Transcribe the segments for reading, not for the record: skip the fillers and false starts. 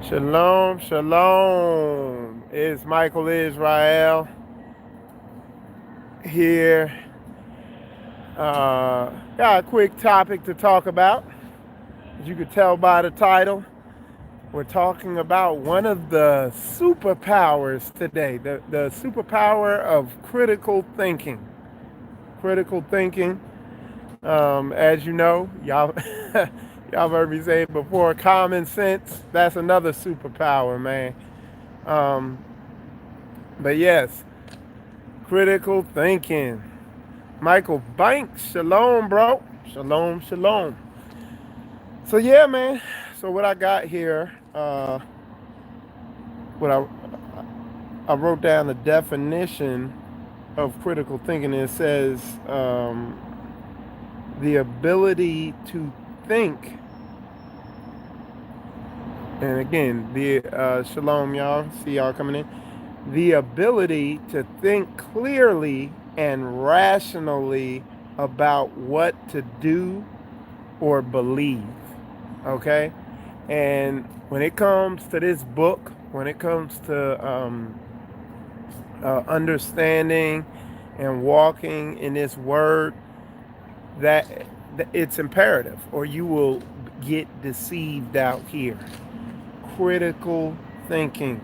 Shalom, shalom. It's Michael Israel here. Got a quick topic to talk about. As you could tell by the title, we're talking about one of the superpowers today, the superpower of critical thinking. Critical thinking, as you know, y'all, y'all have heard me say it before, common sense, that's another superpower, man. Um, but yes, critical thinking. Michael Banks, shalom, bro. Shalom, shalom. So yeah, man. So what I got here, what I wrote down the definition of critical thinking. It says the ability to think, and again, the shalom, y'all. See y'all coming in. The ability to think clearly and rationally about what to do or believe. Okay? And when it comes to this book, when it comes to understanding and walking in this word, that it's imperative, or you will get deceived out here. Critical thinking.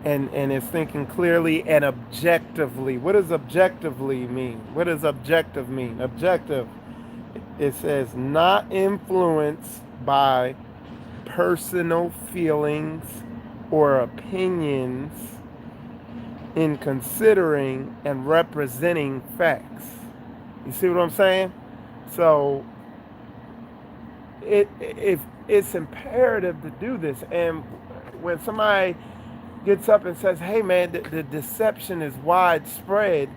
And it's thinking clearly and objectively. What does objectively mean? What does objective mean? Objective, it says not influenced by personal feelings or opinions in considering and representing facts. You see what I'm saying? So if it's imperative to do this, and when somebody gets up and says, "Hey, man, the deception is widespread,"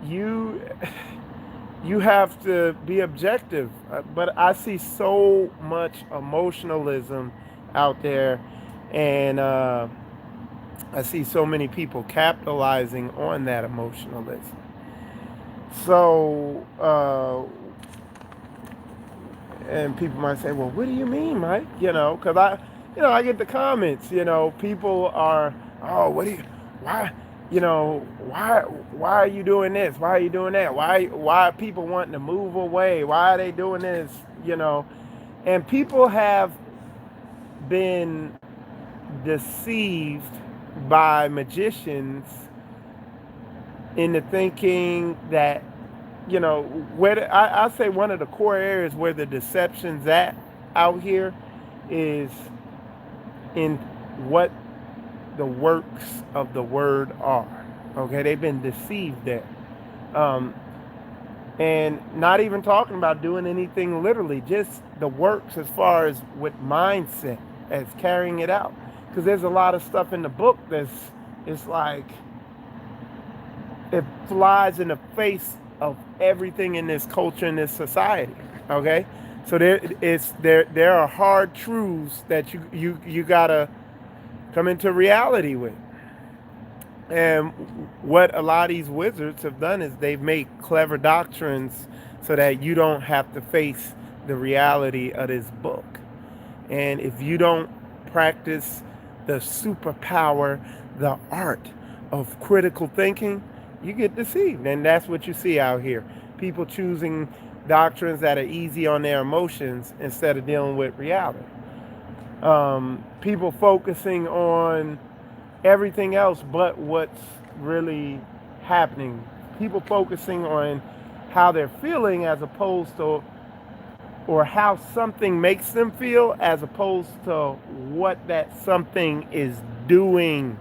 you you have to be objective. But I see so much emotionalism out there, and I see so many people capitalizing on that emotionalism. So, and people might say, "Well, what do you mean, Mike?" Because I get the comments. People are, "Oh, what do you, why, why are you doing this? Why are you doing that? Why are people wanting to move away? Why are they doing this?" And people have been deceived by magicians into thinking that, I say one of the core areas where the deception's at out here is in what the works of the word are. Okay, they've been deceived there. Um, and not even talking about doing anything literally, just the works as far as with mindset, as carrying it out. Because there's a lot of stuff in the book it's like, it flies in the face of everything in this culture, in this society. Okay, so there are hard truths that you gotta come into reality with. And what a lot of these wizards have done is they've made clever doctrines so that you don't have to face the reality of this book. And if you don't practice the superpower, the art of critical thinking, you get deceived. And that's what you see out here. People choosing doctrines that are easy on their emotions instead of dealing with reality. People focusing on everything else but what's really happening. People focusing on how they're feeling as opposed to, or how something makes them feel as opposed to what that something is doing.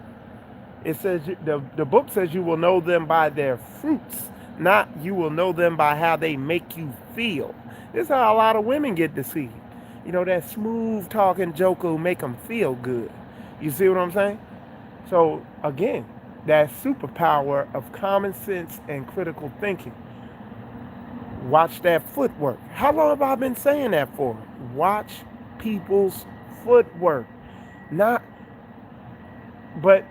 It says, the book says, you will know them by their fruits, not you will know them by how they make you feel. This is how a lot of women get deceived. That smooth talking joker will make them feel good. You see what I'm saying? So again, that superpower of common sense and critical thinking. Watch that footwork. How long have I been saying that for? Watch people's footwork. Not, but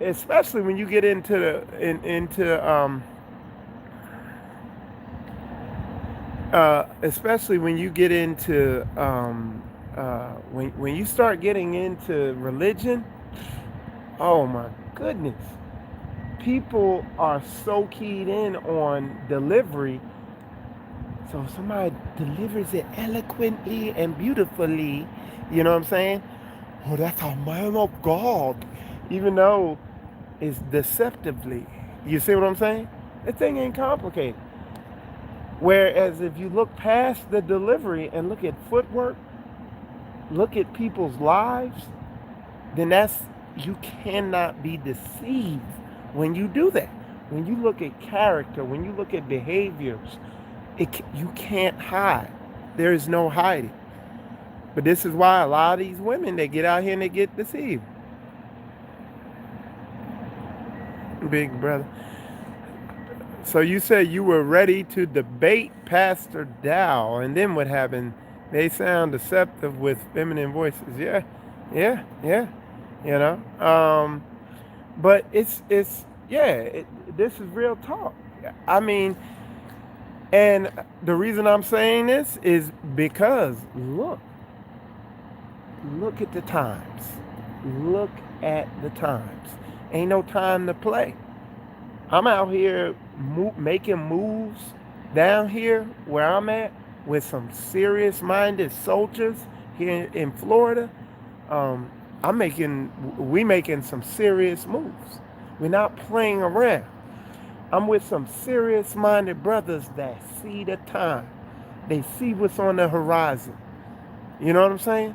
especially when you get especially when you get into When you start getting into religion, oh my goodness, people are so keyed in on delivery. So if somebody delivers it eloquently and beautifully, you know what I'm saying? Oh, that's a man of God, even though it's deceptively. You see what I'm saying? That thing ain't complicated. Whereas if you look past the delivery and look at footwork, look at people's lives, then you cannot be deceived when you do that. When you look at character, when you look at behaviors, you can't hide. There is no hiding. But this is why a lot of these women, they get out here and they get deceived. Big brother. So you said you were ready to debate Pastor Dow, and then what happened? They sound deceptive with feminine voices. Yeah, yeah. You know, but this is real talk. I mean, and the reason I'm saying this is because look at the times. Look at the times. Ain't no time to play. I'm out here making moves down here where I'm at with some serious-minded soldiers here in Florida. We making some serious moves. We're not playing around. I'm with some serious-minded brothers that see the time. They see what's on the horizon. You know what I'm saying?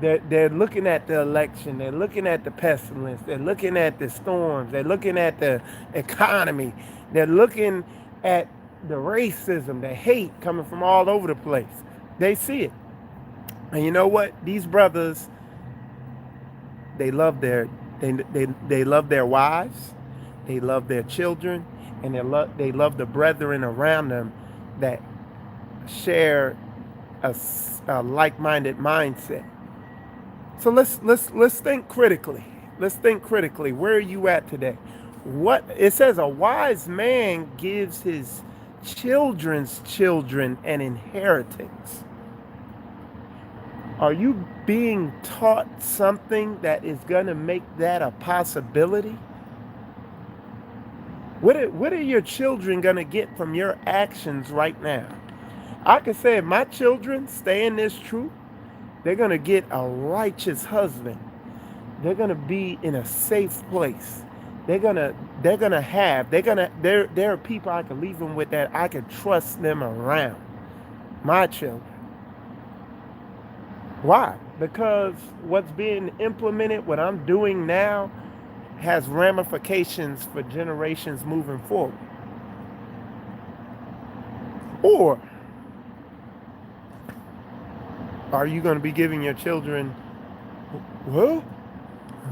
They're looking at the election. They're looking at the pestilence. They're looking at the storms. They're looking at the economy. They're looking at the racism, the hate coming from all over the place. They see it. And you know what? These brothers, they love they love their wives. They love their children. And they love the brethren around them that share a like-minded mindset. So let's think critically. Let's think critically. Where are you at today? What it says, a wise man gives his children's children an inheritance. Are you being taught something that is going to make that a possibility? What are your children going to get from your actions right now? I can say if my children stay in this truth, they're going to get a righteous husband. They're going to be in a safe place. There are people I can leave them with that I can trust them around. My children. Why? Because what's being implemented, what I'm doing now, has ramifications for generations moving forward. Or are you going to be giving your children, well,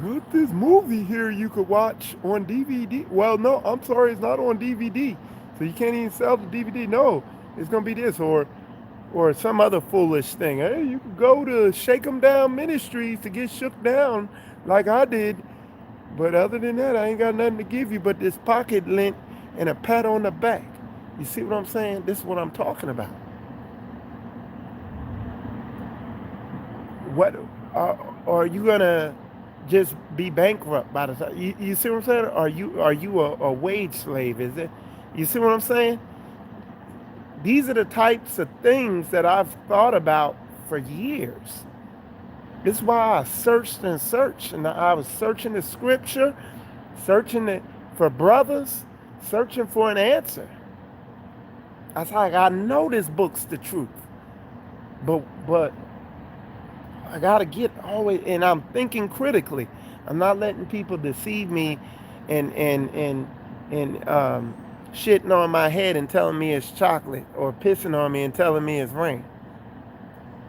what this movie here you could watch on DVD? Well, no, I'm sorry, it's not on DVD. So you can't even sell the DVD. No, it's going to be this or some other foolish thing. Hey, you can go to Shake 'em Down Ministries to get shook down like I did. But other than that, I ain't got nothing to give you but this pocket lint and a pat on the back. You see what I'm saying? This is what I'm talking about. What are you gonna just be bankrupt by the time you see what I'm saying? Are you a wage slave? Is it? You see what I'm saying? These are the types of things that I've thought about for years. This is why I searched and searched, and I was searching the scripture, for brothers, searching for an answer. I was like, I know this book's the truth, but I gotta get always, and I'm thinking critically. I'm not letting people deceive me, and shitting on my head and telling me it's chocolate, or pissing on me and telling me it's rain.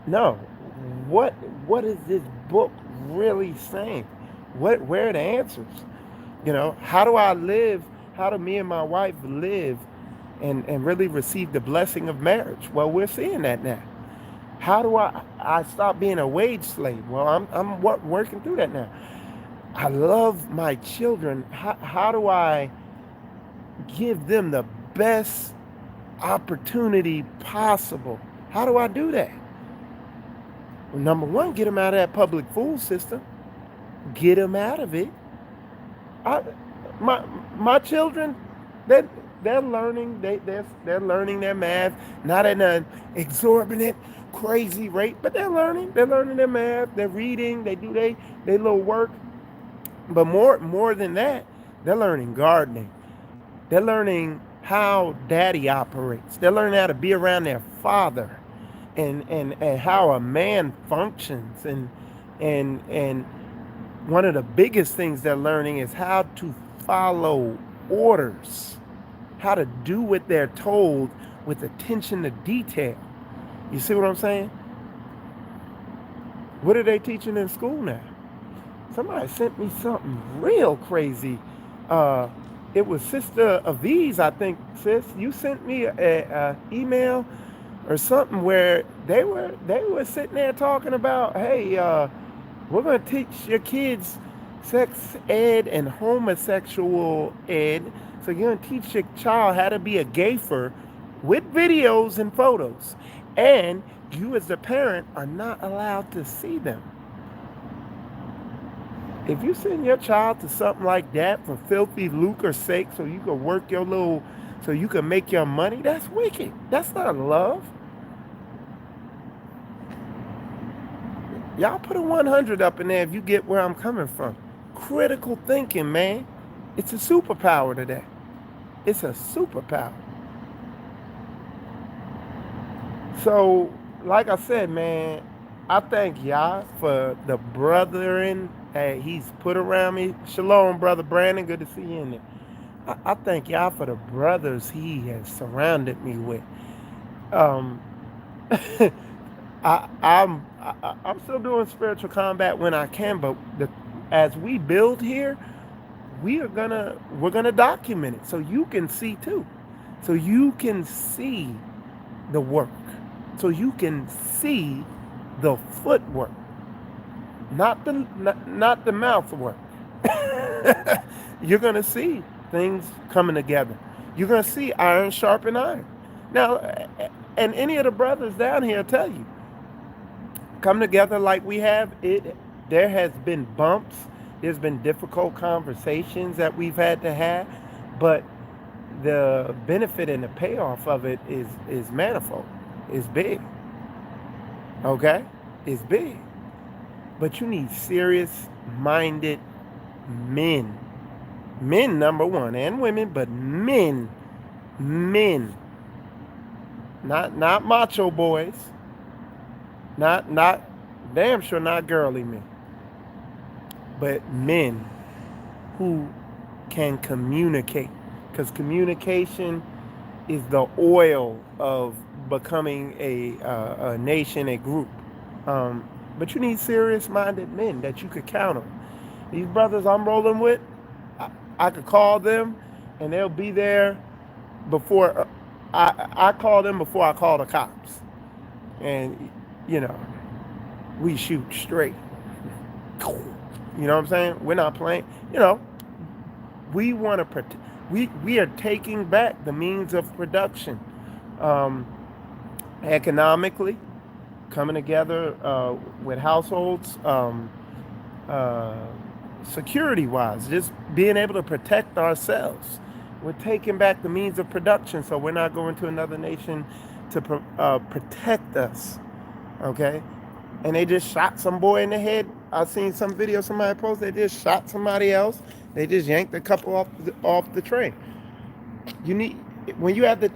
No, what is this book really saying? Where are the answers? How do I live? How do me and my wife live, and really receive the blessing of marriage? Well, we're seeing that now. How do I stop being a wage slave? Well, I'm working through that now. I love my children. How do I give them the best opportunity possible? How do I do that? Number one, get them out of that public food system. Get them out of it. I, my my children, they they're learning. They're learning their math, not at an exorbitant, crazy rate, but they're learning. They're learning their math. They're reading. They do they little work. But more than that, they're learning gardening. They're learning how daddy operates. They're learning how to be around their father, and how a man functions. And one of the biggest things they're learning is how to follow orders, how to do what they're told with attention to detail. You see what I'm saying? What are they teaching in school now? Somebody sent me something real crazy. Uh, it was Sister Aviz, I think. Sis, you sent me a email or something where they were sitting there talking about, hey, we're going to teach your kids sex ed and homosexual ed. So you're going to teach your child how to be a gayfer with videos and photos. And you as the parent are not allowed to see them. If you send your child to something like that for filthy lucre's sake so you can work your little, so you can make your money, that's wicked. That's not love. Y'all put a 100 up in there if you get where I'm coming from. Critical thinking, man. It's a superpower today. It's a superpower. So, like I said, man, I thank Yah for the brothering he's put around me. Shalom, Brother Brandon. Good to see you in there. I thank Yah for the brothers he has surrounded me with. Um, I'm still doing spiritual combat when I can, but as we build here, we're gonna document it so you can see too, so you can see the work, so you can see the footwork, not the mouth work. You're gonna see things coming together. You're gonna see iron sharpen iron. Now, and any of the brothers down here tell you, come together like we have it. There has been bumps. There's been difficult conversations that we've had to have, but the benefit and the payoff of it is manifold. It's big. Okay, it's big. But you need serious-minded men. Men, number one, and women, but men. Not macho boys. Not damn sure not girly men. But men who can communicate. Because communication is the oil of becoming a nation, a group. But you need serious-minded men that you could count on. These brothers I'm rolling with, I could call them, and they'll be there before I call them before I call the cops. And, you know, we shoot straight. You know what I'm saying? We're not playing. You know, we want to protect. We are taking back the means of production, economically, coming together with households, security-wise, just being able to protect ourselves. We're taking back the means of production, so we're not going to another nation to protect us. Okay? And they just shot some boy in the head. I seen some video somebody posted. They just shot somebody else. They just yanked a couple off the train. You need, when you have the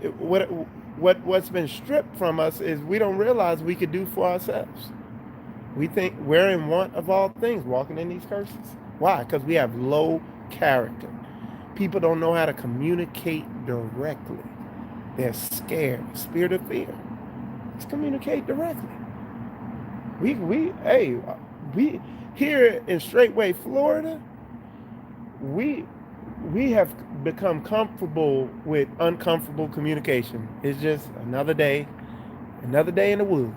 what's been stripped from us is we don't realize we could do for ourselves. We think we're in want of all things, walking in these curses. Why? Because we have low character. People don't know how to communicate directly. They're scared. Spirit of fear. Let's communicate directly. We here in Straightway, Florida, we have become comfortable with uncomfortable communication. It's just another day in the woods.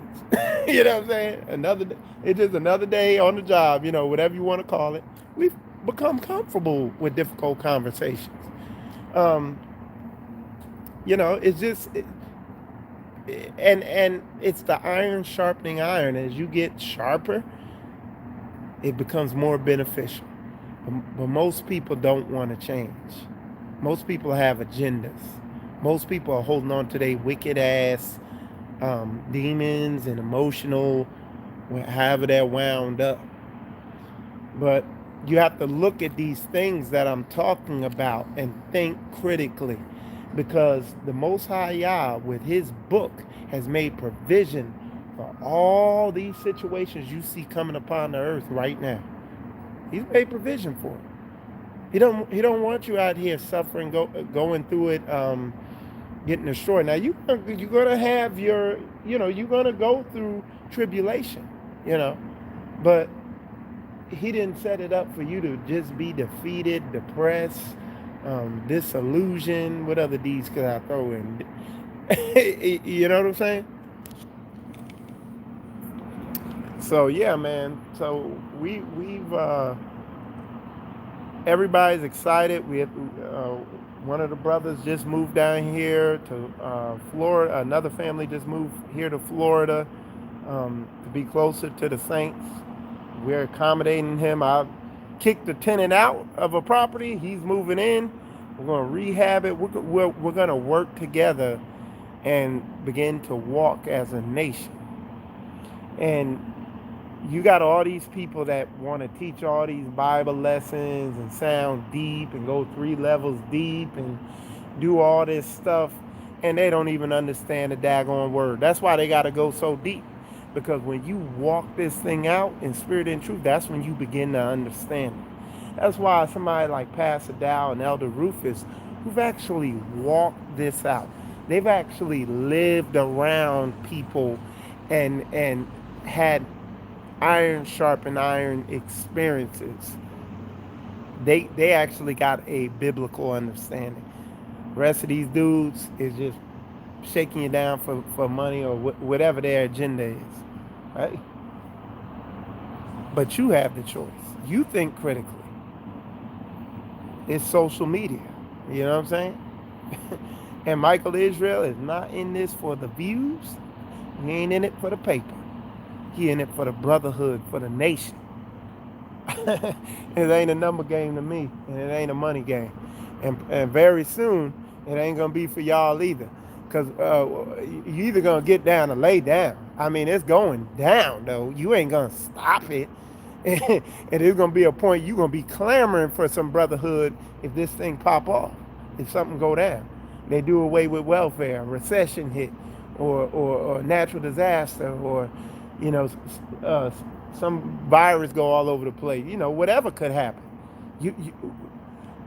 You know what I'm saying? It's just another day on the job, you know, whatever you want to call it. We've become comfortable with difficult conversations. You know, it's and it's the iron sharpening iron. As you get sharper, it becomes more beneficial. But most people don't want to change. Most people have agendas. Most people are holding on to their wicked ass demons and emotional, however they're wound up. But you have to look at these things that I'm talking about and think critically, because the Most High Yah, with His book, has made provision for all these situations you see coming upon the earth right now. He's made provision for it. He don't want you out here suffering, going through it, getting destroyed. Now you're gonna have you're gonna go through tribulation, you know, but He didn't set it up for you to just be defeated, depressed, disillusioned. What other D's could I throw in? You know what I'm saying? So yeah, man. So we've everybody's excited. We have one of the brothers just moved down here to Florida. Another family just moved here to Florida to be closer to the saints. We're accommodating him. I kicked the tenant out of a property. He's moving in. We're going to rehab it. We're going to work together and begin to walk as a nation. And you got all these people that want to teach all these Bible lessons and sound deep and go 3 levels deep and do all this stuff, and they don't even understand the daggone word. That's why they got to go so deep, because when you walk this thing out in spirit and truth, that's when you begin to understand it. That's why somebody like Pastor Dow and Elder Rufus, who've actually walked this out, they've actually lived around people and had iron sharpen iron experiences. They actually got a biblical understanding. The rest of these dudes is just shaking you down for money or whatever their agenda is, right? But you have the choice. You think critically. It's social media. You know what I'm saying? And Michael Israel is not in this for the views. He ain't in it for the paper. He in it for the brotherhood, for the nation. It ain't a number game to me, and it ain't a money game. And very soon, it ain't going to be for y'all either. Because you either going to get down or lay down. I mean, it's going down, though. You ain't going to stop it. And there's going to be a point you're going to be clamoring for some brotherhood if this thing pop off, if something go down. They do away with welfare, recession hit, or natural disaster, or, you know, some virus go all over the place. You know, whatever could happen.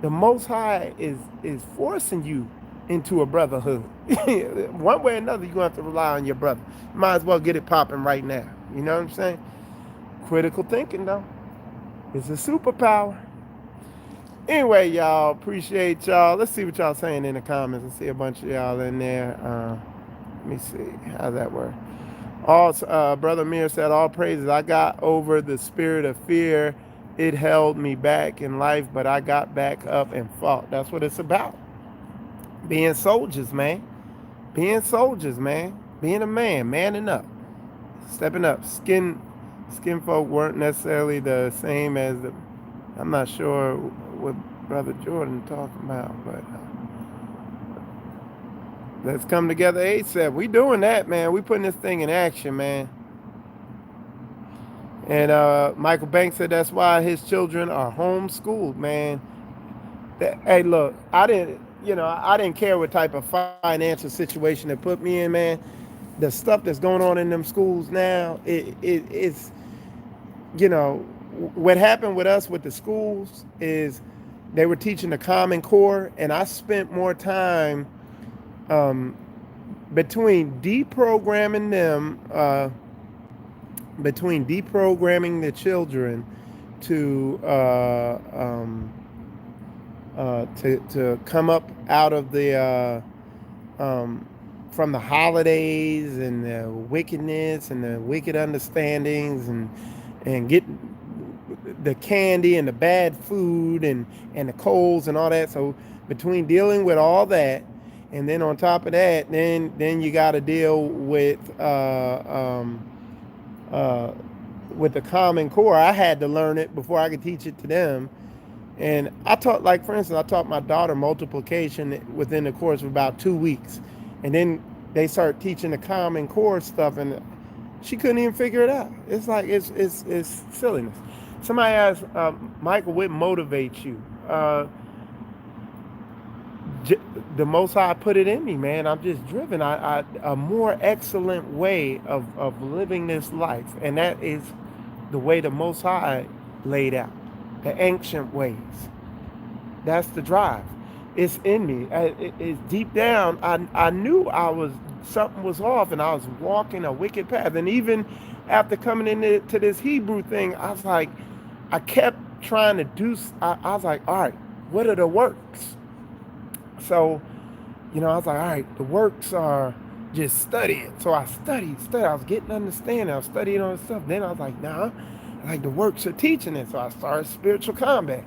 The Most High is forcing you into a brotherhood. One way or another, you're going to have to rely on your brother. Might as well get it popping right now. You know what I'm saying? Critical thinking, though, is a superpower. Anyway, y'all, appreciate y'all. Let's see what y'all saying in the comments. I see a bunch of y'all in there. Let me see. How's that work? Brother Mir said, all praises. I got over the spirit of fear. It held me back in life, but I got back up and fought. That's what it's about. Being soldiers, man. Being soldiers, man. Being a man, manning up. Stepping up. Skin folk weren't necessarily the same as the... I'm not sure what Brother Jordan talking about, but... let's come together ASAP. We doing that, man. We putting this thing in action, man. And Michael Banks said that's why his children are homeschooled, man. Hey, look, I didn't care what type of financial situation they put me in, man. The stuff that's going on in them schools now, it's, you know, what happened with us with the schools is they were teaching the Common Core, and I spent more time between deprogramming the children to come up out of the from the holidays and the wickedness and the wicked understandings and get the candy and the bad food and the colds and all that. So between dealing with all that And then on top of that, then you got to deal uh, with the Common Core. I had to learn it before I could teach it to them. And I taught, like for instance, I taught my daughter multiplication within the course of about 2 weeks, and then they start teaching the Common Core stuff, and she couldn't even figure it out. It's like it's silliness. Somebody asked, Michael, what motivates you? The Most High put it in me, man. I'm just driven. A more excellent way of living this life, and that is the way the Most High laid out, the ancient ways. That's the drive. It's in me. It's deep down. I knew something was off, and I was walking a wicked path. And even after coming into this Hebrew thing, I was like, I kept trying to do. I was like, all right, what are the works? So, I was like, all right, the works are just studying. So I studied. I was getting understanding. I was studying on stuff. Then I was like, nah, like the works are teaching it. So I started spiritual combat,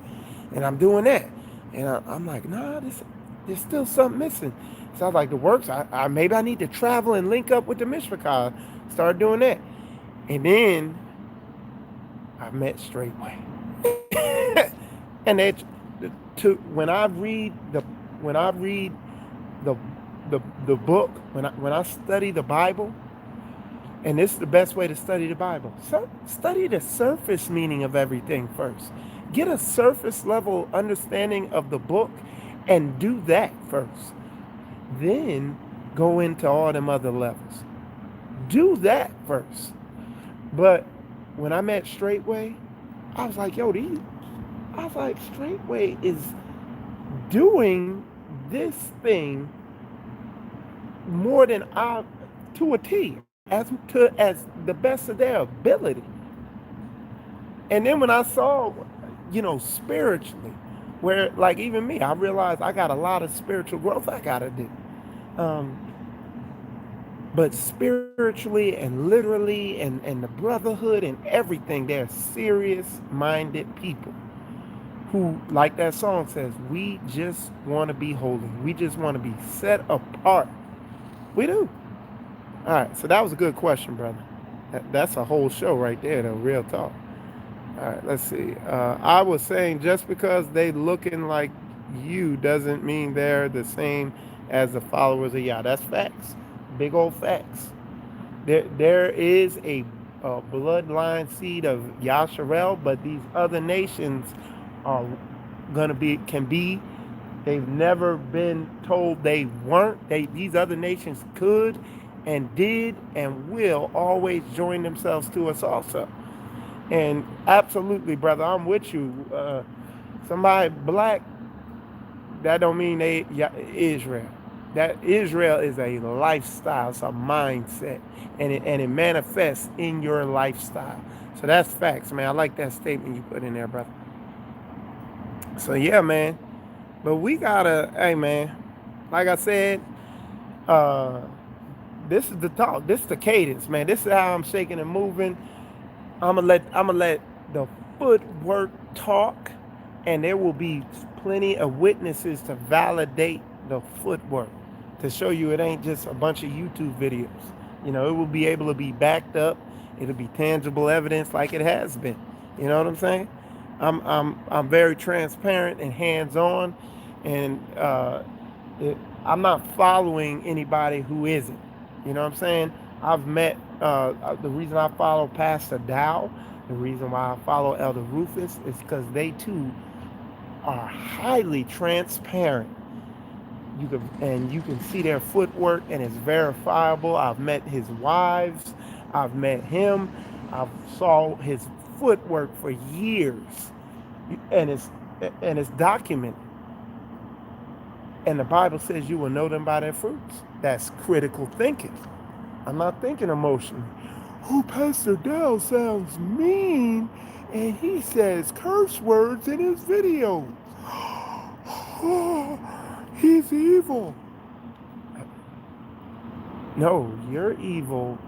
and I'm doing that. And I'm like, nah, there's still something missing. So I was like, the works, maybe I need to travel and link up with the Mishpachah. Started doing that. And then I met Straightway. And when I read the the book, when I study the Bible, and this is the best way to study the Bible. So study the surface meaning of everything first. Get a surface level understanding of the book and do that first. Then go into all them other levels. Do that first. But when I met Straightway, I was like, Straightway is doing this thing more than I to a T, as the best of their ability. And then when I saw, spiritually, where like even me, I realized I got a lot of spiritual growth I gotta do. Um, but spiritually and literally and the brotherhood and everything, they're serious minded people who, like that song says, we just want to be holy. We just want to be set apart. We do. All right, so that was a good question, brother. That's a whole show right there, though, real talk. All right, let's see. I was saying just because they looking like you doesn't mean they're the same as the followers of Yah. That's facts. Big old facts. There is a bloodline seed of Yasharel, but these other nations are can be. They've never been told they weren't. These other nations could and did and will always join themselves to us also. And absolutely, brother, I'm with you. Somebody black, that don't mean Israel. That Israel is a lifestyle, it's a mindset, and it manifests in your lifestyle. So that's facts, man. I like that statement you put in there, brother. So yeah, man. But we gotta, hey, man. Like I said, uh, this is the talk. This is the cadence, man. This is how I'm shaking and moving. I'm gonna let the footwork talk, and there will be plenty of witnesses to validate the footwork, to show you it ain't just a bunch of YouTube videos. It will be able to be backed up. It'll be tangible evidence like it has been. You know what I'm saying? I'm very transparent and hands-on, and I'm not following anybody who isn't. You know what I'm saying? I've met the reason I follow Pastor Dow, the reason why I follow Elder Rufus is because they too are highly transparent. You can see their footwork, and it's verifiable. I've met his wives. I've met him. I've saw his footwork for years, and it's documented. And the Bible says you will know them by their fruits. That's critical thinking. I'm not thinking emotionally. Oh, Pastor Dow sounds mean, and he says curse words in his videos. Oh, he's evil. No, you're evil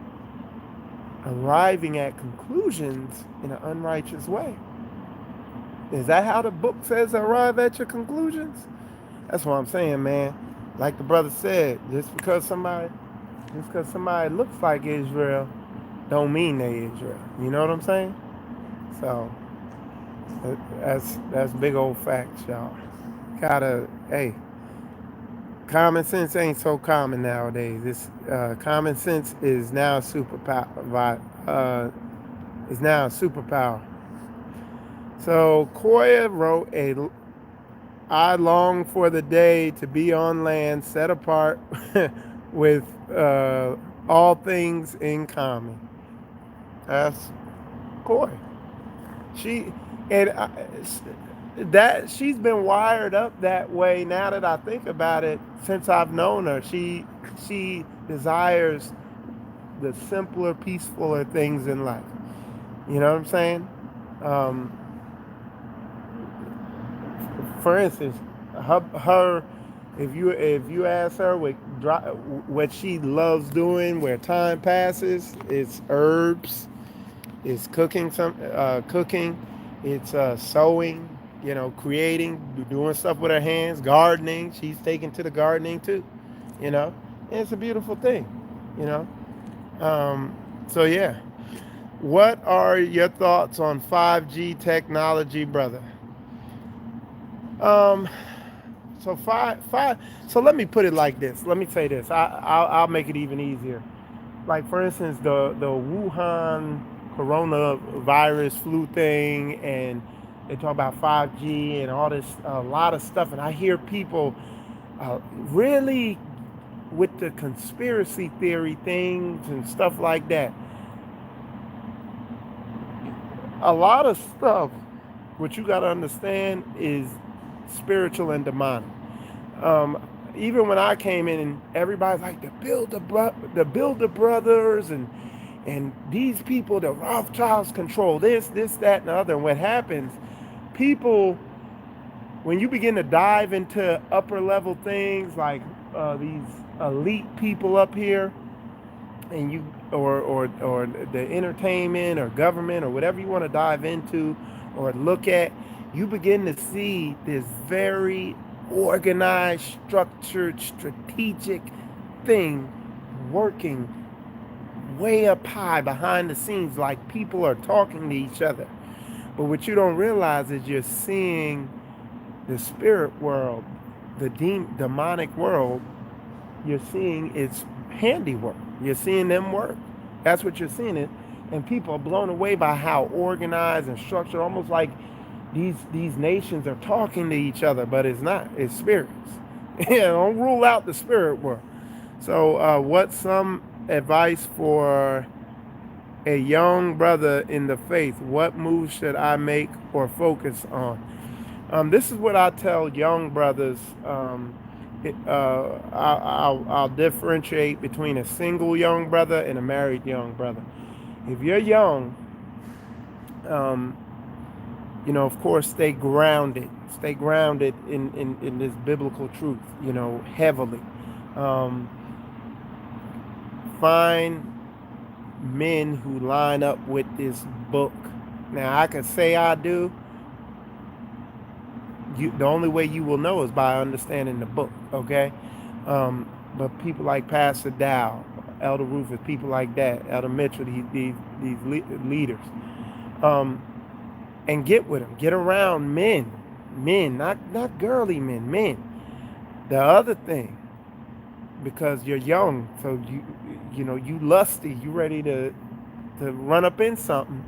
arriving at conclusions in an unrighteous way. Is that how the book says arrive at your conclusions? That's what I'm saying, man. Like the brother said, just because somebody looks like Israel, don't mean they Israel. You know what I'm saying? So that's big old facts, y'all. Gotta, hey, common sense ain't so common nowadays. This common sense is now a superpower. Is now a superpower. So Koya wrote a I long for the day to be on land, set apart with all things in common. That's Koi. She and that she's been wired up that way. Now that I think about it, since I've known her, she desires the simpler, peacefuler things in life. You know what I'm saying? Um, for instance, her if you ask her what she loves doing, where time passes, it's herbs, it's cooking, it's sewing, creating, doing stuff with her hands, gardening. She's taken to the gardening too, you know, and it's a beautiful thing, you know. Um, so yeah, what are your thoughts on 5G technology, brother? Um, So five. So let me put it like this. Let me say this. I'll make it even easier. Like for instance, the Wuhan coronavirus flu thing, and they talk about 5G and all this a lot of stuff, and I hear people really with the conspiracy theory things and stuff like that. A lot of stuff, what you got to understand is spiritual and demonic. um, Even when I came in, and everybody's like the Builder Brothers, and these people, the Rothschilds control this, that, and the other. And what happens, people, when you begin to dive into upper level things like these elite people up here, and you or the entertainment or government or whatever you want to dive into or look at, you begin to see this very organized, structured, strategic thing working way up high behind the scenes, like people are talking to each other. But what you don't realize is you're seeing the spirit world, the demonic world. You're seeing its handiwork. You're seeing them work. That's what you're seeing it. And people are blown away by how organized and structured, almost like these nations are talking to each other, but it's not. It's spirits. Don't rule out the spirit world. So, what's some advice for a young brother in the faith? What moves should I make or focus on? This is what I tell young brothers. I'll differentiate between a single young brother and a married young brother. If you're young, um, of course, stay grounded. Stay grounded in this biblical truth, heavily. Um, Find men who line up with this book. Now, I can say I do. The only way you will know is by understanding the book, okay? But people like Pastor Dow, Elder Rufus, people like that, Elder Mitchell, these leaders, um, and get with them. Get around men, not girly men. The other thing, because you're young, so you lusty, you ready to run up in something.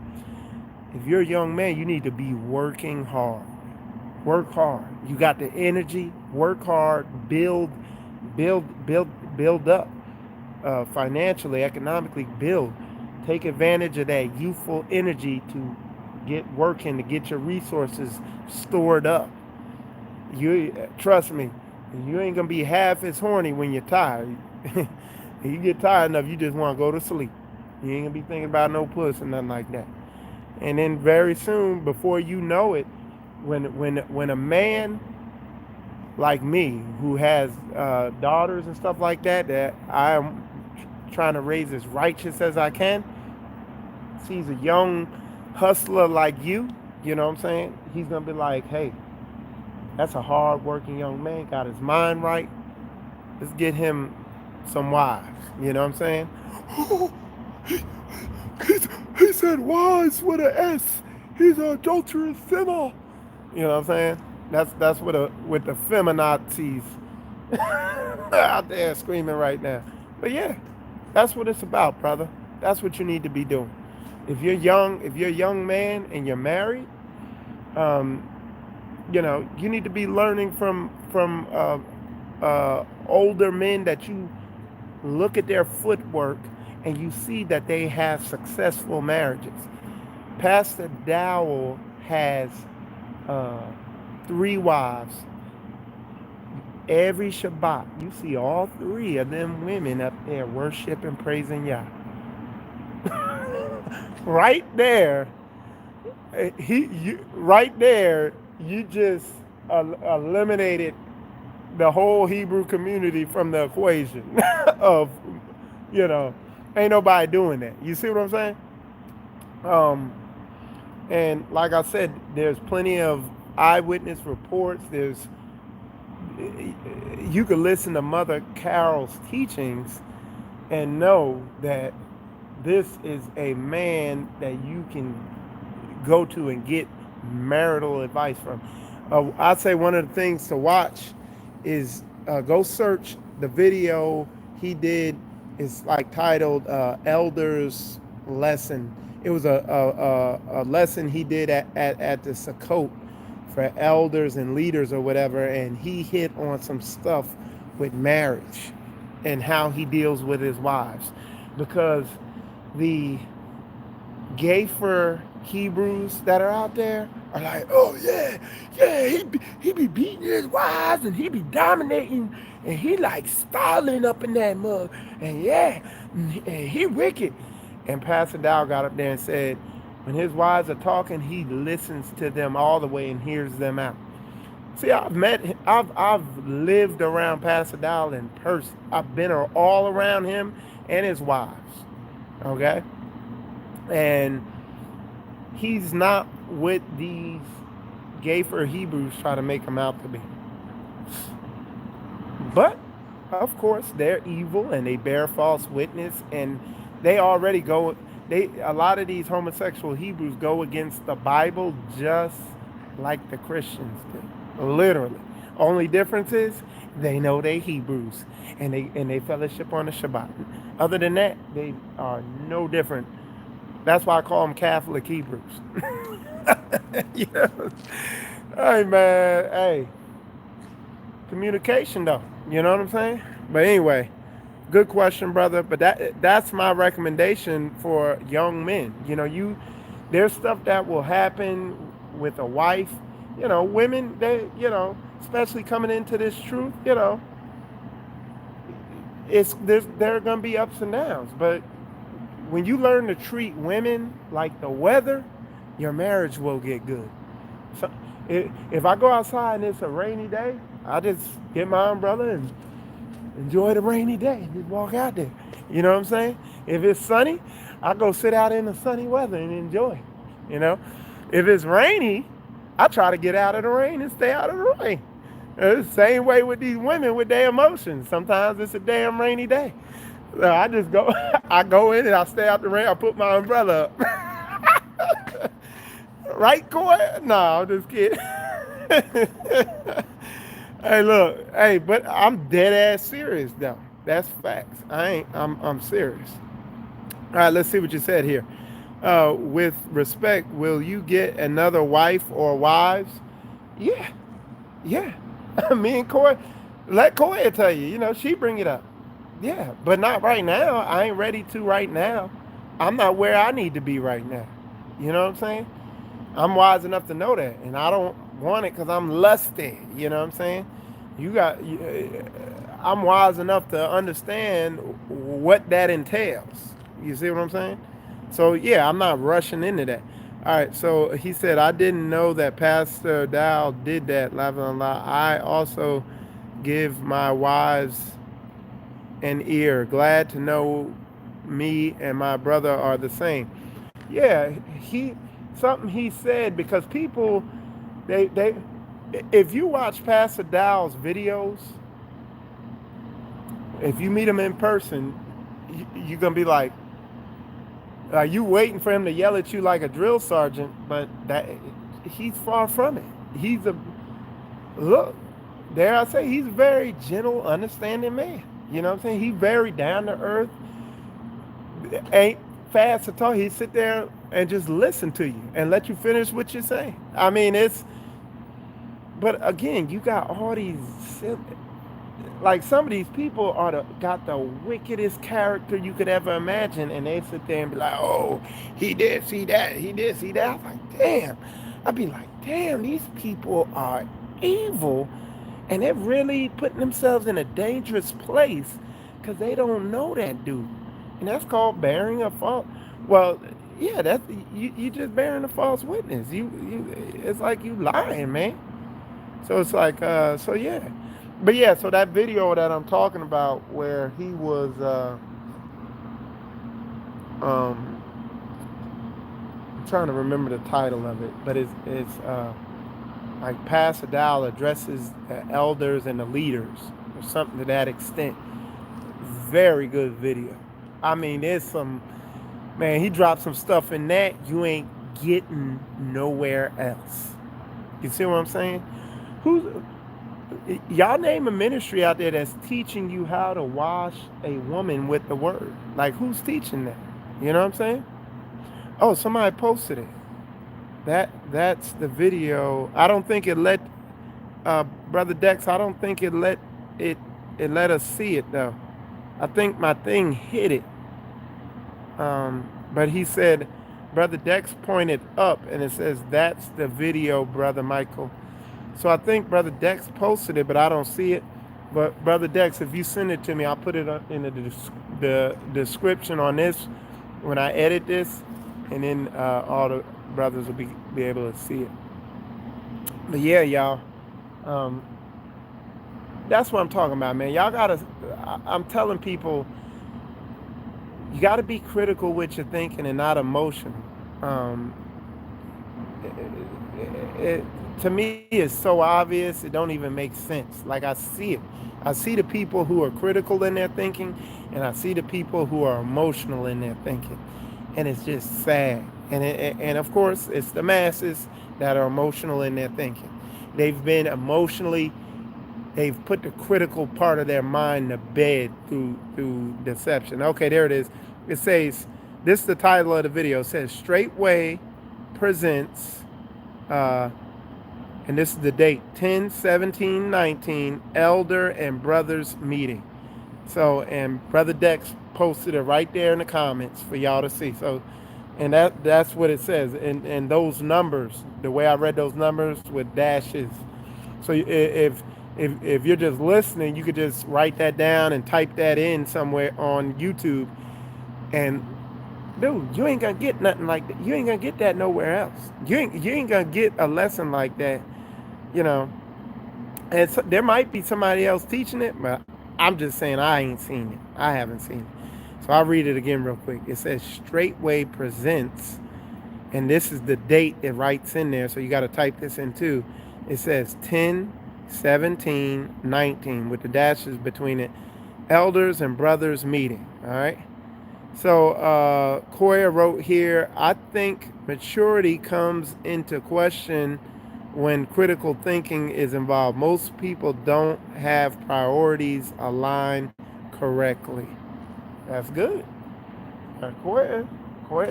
If you're a young man, you need to be working hard. Work hard. You got the energy. Work hard. Build up. Financially, economically, build. Take advantage of that youthful energy to get working, to get your resources stored up. You trust me, you ain't gonna be half as horny when you're tired. You get tired enough, you just want to go to sleep. You ain't gonna be thinking about no puss or nothing like that. And then very soon, before you know it, when a man like me who has daughters and stuff like that, that I am trying to raise as righteous as I can, sees a young hustler like you know what I'm saying? He's gonna be like, hey, that's a hard working young man, got his mind right, Let's get him some wives. You know what I'm saying? Oh, he, he said wives with an S. He's an adulterous sinner. You know what I'm saying? That's what the feminazis out there screaming right now. But yeah, that's what it's about, brother. That's what you need to be doing. If you're a young man and you're married, um, you need to be learning from older men that you look at their footwork and you see that they have successful marriages. Pastor Dowell has uh, 3 wives. Every Shabbat, you see all 3 of them women up there worshiping, praising Yah. Right there, right there, you just eliminated the whole Hebrew community from the equation of, you know, ain't nobody doing that. You see what I'm saying? Um, and like I said, there's plenty of eyewitness reports. You could listen to Mother Carol's teachings and know that this is a man that you can go to and get marital advice from. I'd say one of the things to watch is go search the video he did. It's like titled Elders Lesson. It was a lesson he did at the Sukkot for elders and leaders or whatever, and he hit on some stuff with marriage and how he deals with his wives, because the gayfer Hebrews that are out there are like, oh yeah, he be beating his wives and he be dominating and he like styling up in that mug and yeah, and he wicked. And Pastor Dow got up there and said, when his wives are talking, he listens to them all the way and hears them out. See, I've lived around Pastor Dow in person. I've been all around him and his wives. Okay, and he's not what these gayfer Hebrews try to make him out to be. But of course, they're evil and they bear false witness, and they already go. A lot of these homosexual Hebrews go against the Bible just like the Christians do, literally. Only difference is they know they Hebrews and they fellowship on the Shabbat. Other than that, they are no different. That's why I call them Catholic Hebrews. Yeah. Hey man, hey, communication though. You know what I'm saying? But anyway, good question, brother. But that's my recommendation for young men. There's stuff that will happen with a wife. Women, especially coming into this truth, there are gonna be ups and downs. But when you learn to treat women like the weather, your marriage will get good. So if I go outside and it's a rainy day, I just get my umbrella and enjoy the rainy day and just walk out there. You know what I'm saying? If it's sunny, I go sit out in the sunny weather and enjoy. If it's rainy, I try to get out of the rain and stay out of the rain. It's the same way with these women with their emotions. Sometimes it's a damn rainy day. So I just go, I go in and I stay out the rain. I put my umbrella up. Right, Coy? No, I'm just kidding. Hey, look, hey, but I'm dead ass serious though. That's facts. I'm serious. All right, let's see what you said here. With respect, will you get another wife or wives? Yeah, yeah. Me and Coy, let Coy tell you. She bring it up. Yeah, but not right now. I ain't ready to right now. I'm not where I need to be right now. You know what I'm saying? I'm wise enough to know that, and I don't want it because I'm lusty. You know what I'm saying? I'm wise enough to understand what that entails. You see what I'm saying? So yeah, I'm not rushing into that. All right. So he said, I didn't know that Pastor Dow did that. I also give my wives an ear. Glad to know me and my brother are the same. Yeah, something he said, because people, they if you watch Pastor Dow's videos, If you meet him in person, you're gonna be like, you waiting for him to yell at you like a drill sergeant, but that he's far from it. He's a look, dare I say, he's a very gentle, understanding man. You know what I'm saying? He's very down to earth, ain't fast to talk. He sit there and just listen to you and let you finish what you're saying. I mean, but again, you got all these, like some of these people got the wickedest character you could ever imagine, and they sit there and be like, "Oh, he did see that, he did see that." I'm like, damn. I'd be like, damn, these people are evil, and they're really putting themselves in a dangerous place because they don't know that dude, and that's called bearing a false. Well, yeah, that's you just bearing a false witness. It's like you lying, man. So it's like, so yeah. But yeah, so that video that I'm talking about where he was, um, I'm trying to remember the title of it, but it's like Pastor Dow addresses the elders and the leaders or something to that extent. Very good video. I mean, there's some, man, he dropped some stuff in that you ain't getting nowhere else. You see what I'm saying? Who's Y'all name a ministry out there that's teaching you how to wash a woman with the word. Like, who's teaching that? You know what I'm saying? Oh, somebody posted it. That's the video. I don't think it let Brother Dex, I don't think it it let us see it though. I think my thing hit it. But he said, Brother Dex pointed up and it says, that's the video, Brother Michael. So I think Brother Dex posted it, but I don't see it. But Brother Dex, if you send it to me, I'll put it in the description on this when I edit this, and then all the brothers will be able to see it. But yeah, y'all, um, that's what I'm talking about, man. Y'all gotta. I'm telling people, you gotta be critical with your thinking and not emotional. Um, it, to me it's so obvious it don't even make sense. Like I see it. I see the people who are critical in their thinking, and I see the people who are emotional in their thinking, and it's just sad. And of course it's the masses that are emotional in their thinking. They've been emotionally, they've put the critical part of their mind to bed through deception. Okay, there it is. It says, this is the title of the video. It says Straightway presents and this is the date, 10/17/19, elder and brothers meeting. So, and Brother Dex posted it right there in the comments for y'all to see. So, and that's what it says. And those numbers, the way I read those numbers with dashes. So if you're just listening, you could just write that down and type that in somewhere on YouTube. And dude, you ain't gonna get nothing like that. You ain't gonna get that nowhere else. You ain't gonna get a lesson like that, you know. And so, there might be somebody else teaching it, but I'm just saying I ain't seen it. I haven't seen it. So I'll read it again real quick. It says Straightway presents, and this is the date it writes in there. So you got to type this in too. It says 10/17/19 with the dashes between it. Elders and brothers meeting. All right. So Koya wrote here, I think maturity comes into question when critical thinking is involved. Most people don't have priorities aligned correctly. That's good. Koya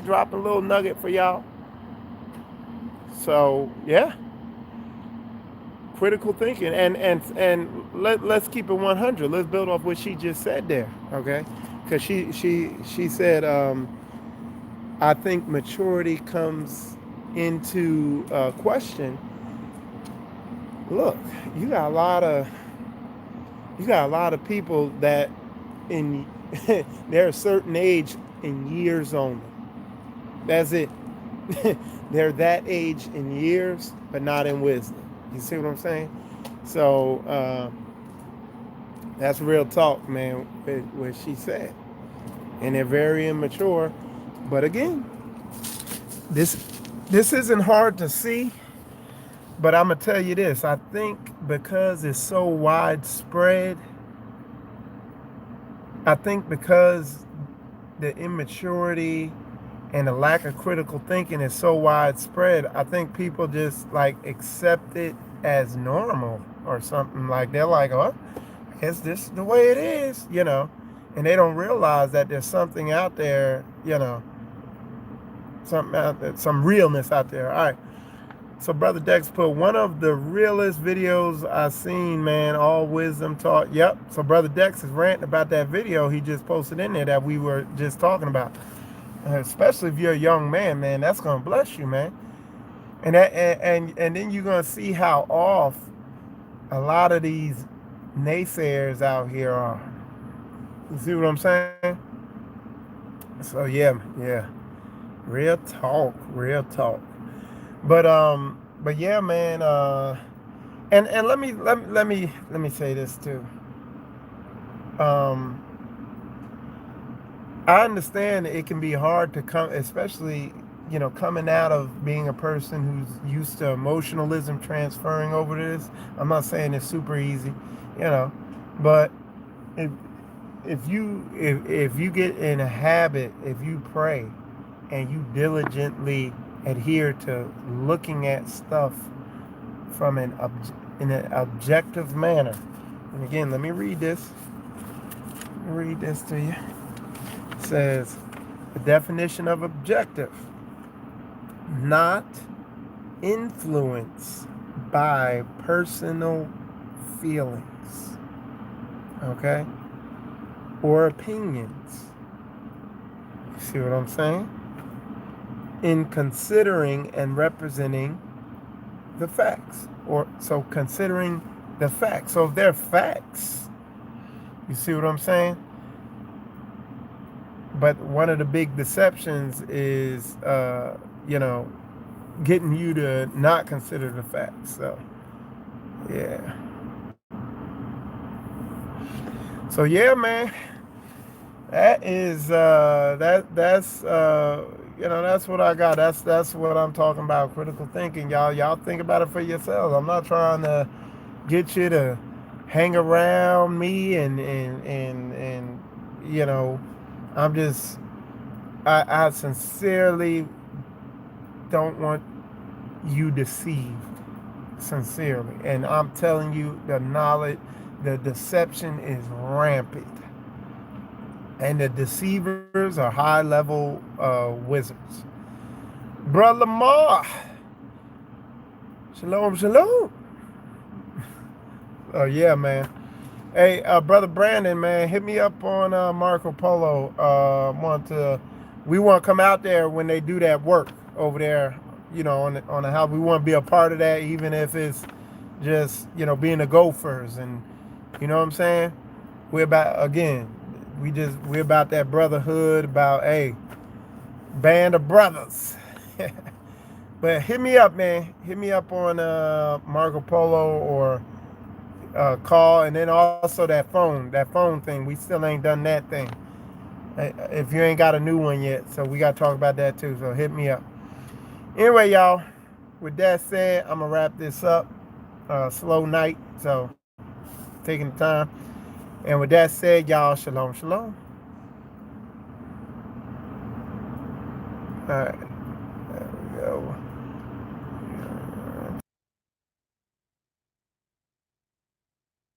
dropped a little nugget for y'all. So yeah, critical thinking, and let's keep it 100. Let's build off what she just said there, okay? Because she said, I think maturity comes into question. Look, you got a lot of people that in they're a certain age in years only. That's it. They're that age in years, but not in wisdom. You see what I'm saying? So that's real talk, man. What she said, and they're very immature. But again, this isn't hard to see. But I'm gonna tell you this. I think because it's so widespread, I think because the immaturity and the lack of critical thinking is so widespread, I think people just like accept it as normal or something. Like they're like, oh, I guess this is the way it is, and they don't realize that there's something out there, something out there, some realness out there. All right. So Brother Dex put one of the realest videos I've seen, man. All wisdom taught. Yep. So Brother Dex is ranting about that video he just posted in there that we were just talking about. Especially if you're a young man, man, that's gonna bless you, man. And then you're gonna see how off a lot of these naysayers out here are. You see what I'm saying? So yeah, real talk. But yeah, man. And let me say this too. Um, I understand it can be hard to come, especially coming out of being a person who's used to emotionalism transferring over to this. I'm not saying it's super easy, you know, but if if you get in a habit, if you pray and you diligently adhere to looking at stuff from in an objective manner. And again, let me read this. Read this to you. It says the definition of objective: not influenced by personal feelings, okay, or opinions. You see what I'm saying? In considering and representing the facts, or so considering the facts. So if they're facts, you see what I'm saying? But one of the big deceptions is, getting you to not consider the facts. So, yeah. So yeah, man. That is that's what I got. That's what I'm talking about. Critical thinking, y'all. Y'all think about it for yourselves. I'm not trying to get you to hang around me and I'm just I sincerely don't want you deceived. Sincerely. And I'm telling you the deception is rampant. And the deceivers are high level wizards. Brother Lamar, shalom, shalom. Oh yeah, man. Hey, brother Brandon, man, hit me up on Marco Polo. We want to come out there when they do that work over there. On the house. We want to be a part of that, even if it's just being the gophers, and you know what I'm saying. We're about again. We're about that brotherhood. About band of brothers. But hit me up, man. Hit me up on Marco Polo or call, and then also that phone thing. We still ain't done that thing. If you ain't got a new one yet, so we got to talk about that too. So hit me up. Anyway, y'all. With that said, I'm gonna wrap this up. Slow night, so taking the time. And with that said, y'all, shalom, shalom. All right.